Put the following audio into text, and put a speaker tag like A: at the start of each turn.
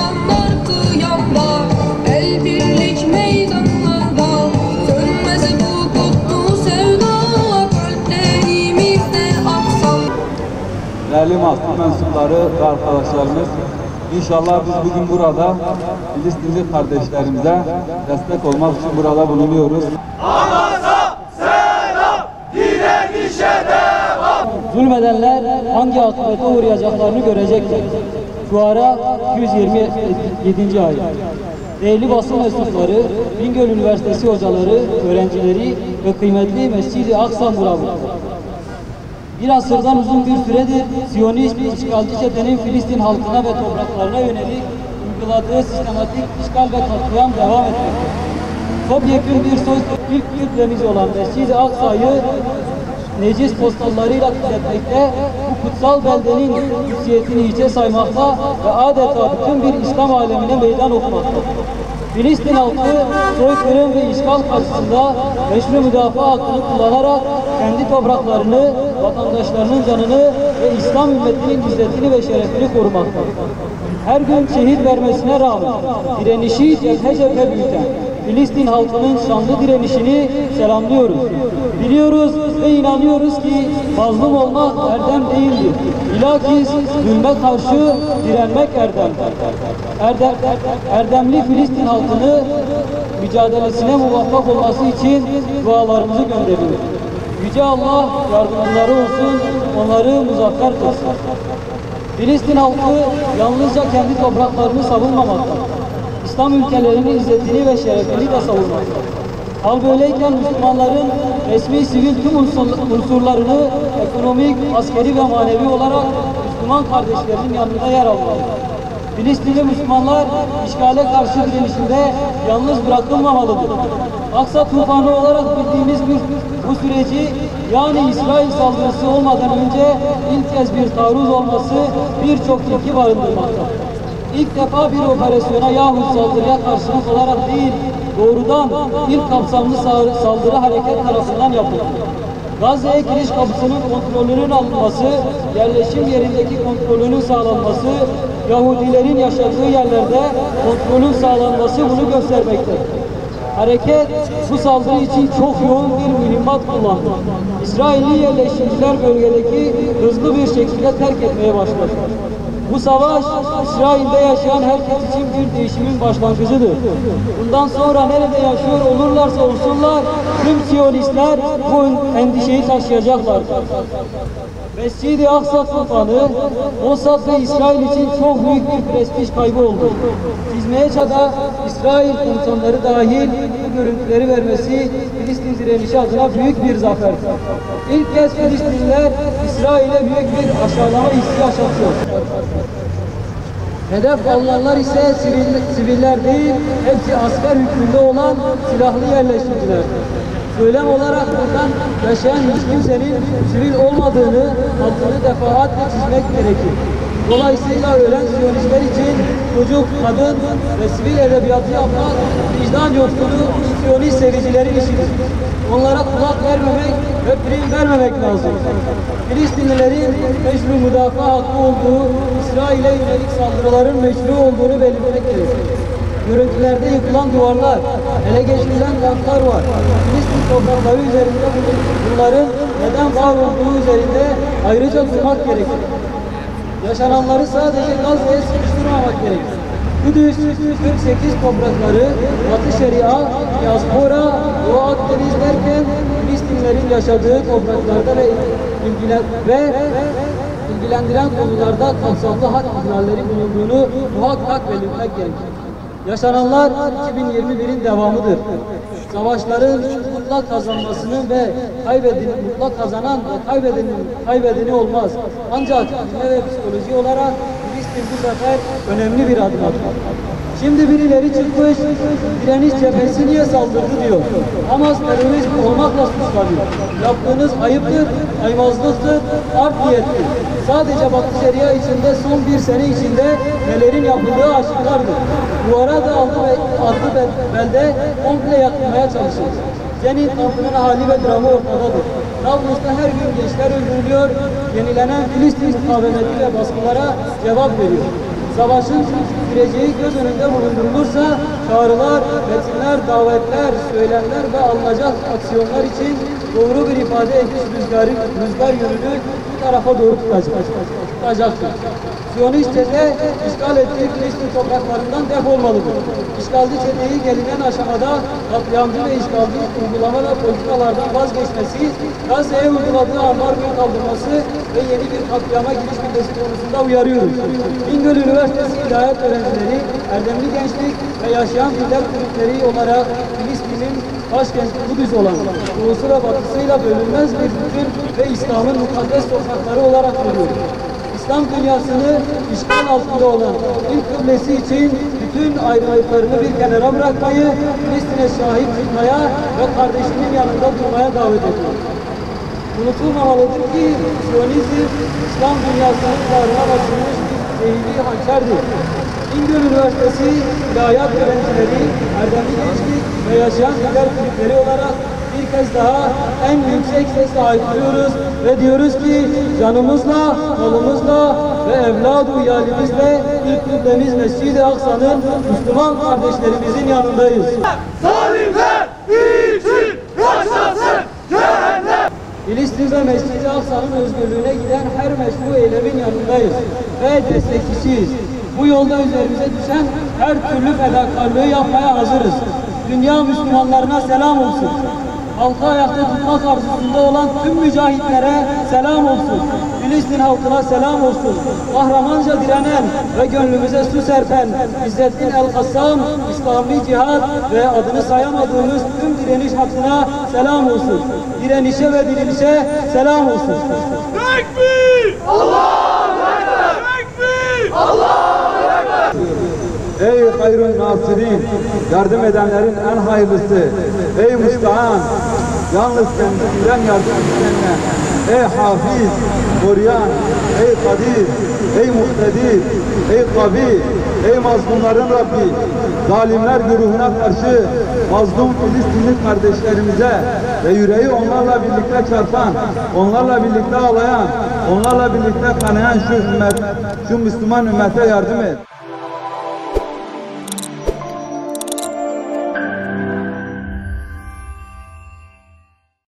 A: Kurbanlar kıyamda, el birlik meydanlarda, sönmez bu kutlu sevda, kalplerimizde aksan.
B: Değerli mahkum mensupları ve arkadaşlarımız, İnşallah biz bugün burada Filistinli kardeşlerimize destek olmak için burada bulunuyoruz.
C: Hamas'a selam, direnişe devam.
D: Zulmedenler hangi akıbete uğrayacaklarını görecektir. Şuara 227. ayet. Değerli basın mensupları, Bingöl Üniversitesi hocaları, öğrencileri ve kıymetli Mescid-i Aksa murabıtları. Bir asırdan uzun bir süredir Siyonist işgalci çetenin Filistin halkına ve topraklarına yönelik uyguladığı sistematik işgal ve katliam devam etmektedir. Topyekun bir ilk kütlemiz olan Mescid-i Aksa'yı necis postallarıyla kütletmekte, bu kutsal beldenin kutsiyetini hiçe saymakta ve adeta bütün bir İslam alemine meydan okumaktadır. Filistin halkı soykırım ve işgal karşısında meşru müdafaa hakkını kullanarak kendi topraklarını, vatandaşlarının canını ve İslam ümmetinin izzetini ve şerefini korumaktadır. Her gün şehit vermesine rağmen direnişi cephe cephe büyüten Filistin halkının şanlı direnişini selamlıyoruz. Biliyoruz ve inanıyoruz ki mazlum olmak erdem değildir. Bilakis zulme karşı direnmek erdemdir. Erdemli Filistin halkını mücadelesine muvaffak olması için dualarımızı gönderiyoruz. Yüce Allah yardımcıları olsun, onları muzaffer kılsın. Filistin halkı yalnızca kendi topraklarını savunmamaktadır. İslam ülkelerinin izzetini ve şerefini de savunmaktadır. Hal böyleyken Müslümanların resmi sivil tüm unsurlarını ekonomik, askeri ve manevi olarak Müslüman kardeşlerinin yanında yer almalıdır. Filistinli Müslümanlar işgale karşı direnişinde yalnız bırakılmamalıdır. Aksa tufanı olarak bildiğimiz bu süreci, yani İsrail saldırısı olmadan önce ilk kez bir taarruz olması birçok ilki barındırmaktadır. İlk defa bir operasyona yahut saldırıya karşılık olarak değil, doğrudan ilk kapsamlı saldırı hareket tarafından yapıldı. Gazze'ye giriş kapısının kontrolünün alınması, yerleşim yerindeki kontrolünün sağlanması, Yahudilerin yaşadığı yerlerde kontrolün sağlanması bunu göstermektedir. Hareket bu saldırı için çok yoğun bir mühimmat kullandı. İsrailli yerleşimciler bölgedeki hızlı bir şekilde terk etmeye başladı. Bu savaş, İsrail'de yaşayan herkes için bir değişimin başlangıcıdır. Bundan sonra nerede yaşıyor olurlarsa olsunlar, tüm Siyonistler bu endişeyi taşıyacaklar. Mescid-i Aksa tufanı, Mossad ve İsrail için çok büyük bir prestij kaybı oldu. Çizmeye çada İsrail komutanları dahil bu görüntüleri vermesi Filistin direnişi adına büyük bir zaferdir. İlk kez Filistinliler İsrail'e büyük bir aşağılama hissi yaşatıyor. Hedef alınanlar ise siviller değil, hepsi asker hükmünde olan silahlı yerleşimcilerdir. Söylem olarak buradan yaşayan hiç kimsenin sivil olmadığını altını defaatle çizmek gerekir. Dolayısıyla ölen Siyonistler için çocuk, kadın ve sivil edebiyatı yapmak vicdan yoksunu Siyonist sevicilerin işidir. Onlara kulak vermemek ve prim vermemek lazım. Filistinlilerin meşru müdafaa hakkı olduğu, İsrail'e yönelik saldırıların meşru olduğunu belirtmek gerekir. Görüntülerde yıkılan duvarlar, ele geçirilen tanklar var. Filistin toprakları üzerinde bunların neden var olduğu üzerinde ayrıca durmak gerekir. Yaşananları sadece Gazze'ye sıkıştırmamak gerekir. Kudüs, 48 toprakları, Batı Şeria, Diaspora, Doğu Akdeniz derken Filistinlerin yaşadığı topraklarda ve ilgilendiren konularda kapsamlı hak ihlalleri bulunduğunu muhakkak belirtmek gerekir. Yaşananlar 2021'in devamıdır. Savaşların mutlak kazanmasının ve mutlak kazanan ve kaybedeni olmaz. Ancak ilme ve psikoloji olarak Filistin bu sefer önemli bir adım attı. Şimdi birileri çıkmış, direniş cephesi niye saldırdı diyor. Hamas terörist olmakla suçlanıyor. Yaptığınız ayıptır, aymazlıktır, art niyettir. Sadece Batı Şeria içinde son bir sene içinde nelerin yapıldığı aşikardır. Duvara da adlı belde komple yakılmaya çalışır. Cenin kampının hali ve dramı ortadadır. Nablus'ta her gün gençler öldürülüyor, yenilenen Filistin mukavemeti ve baskılara cevap veriyor. Savaşın süreceği göz önünde bulundurulursa çağrılar, metinler, davetler, söylemler ve alınacak aksiyonlar için doğru bir ifade ediş rüzgar yönünü bu tarafa doğru tutacaktır. Siyonist çete işgal ettiği Filistin topraklarından defolmalıdır. İşgalci çeteyi gelinen aşamada katliamcı ve işgalci uygulama ve politikalardan vazgeçmesi, Gazze'ye uyguladığı ambargoyu kaldırması ve yeni bir katliama girişmesi konusunda uyarıyoruz. Bingöl Üniversitesi İlahiyat öğrencileri, erdemli gençlik ve yaşayan diller kulüpleri olarak Filistin'in başkenti Kudüs olan doğusu ve batısıyla bölünmez bir bütün ve İslam'ın mukaddes toprakları olarak görüyoruz. İslam dünyasını işgal altında olan ilk kıblesi için bütün ayrılıklarını bir kenara bırakmayı, Filistin'e şahit tutmaya ve kardeşinin yanında durmaya davet ediyor. Unutulmamalıdır ki Siyonizm, İslam dünyasının bağrına basılmış bir zehirli hançerdir. Bingöl Üniversitesi İlahiyat öğrencileri, erdemli gençlik ve yaşayan diller kulüpleri olarak bir kez daha en yüksek sesle haykırıyoruz ve diyoruz ki canımızla, malımızla ve evlad-ı iyalimizle ilk kıblemiz Mescid-i Aksa'nın Müslüman kardeşlerimizin yanındayız.
C: Zalimler için yaşasın cehennem!
D: Filistin ve Mescid-i Aksa'nın özgürlüğüne giden her meşru eylemin yanındayız ve destekçisiyiz. Bu yolda üzerimize düşen her türlü fedakarlığı yapmaya hazırız. Dünya Müslümanlarına selam olsun. Halkı ayakta tutmak arzusunda olan tüm mücahitlere selam olsun. Filistin halkına selam olsun. Kahramanca direnen ve gönlümüze su serpen İzzettin El-Kassam, İslami Cihad ve adını sayamadığımız tüm direniş hakkına selam olsun. Direnişe ve dirilişe selam olsun.
C: Tekbir! Allahu Ekber! Tekbir! Allahu Ekber!
B: Ey hayrun nasirin, yardım edenlerin en hayırlısı. Ey müstahane, yalnız kendinden yardım edenle. Ey hafiz, koruyan, ey kadir, ey muhtedir, ey kavi, ey mazlumların Rabbi. Zalimler güruhuna karşı mazlum Filistinli kardeşlerimize ve yüreği onlarla birlikte çarpan, onlarla birlikte ağlayan, onlarla birlikte kanayan şu Müslüman ümmete yardım et.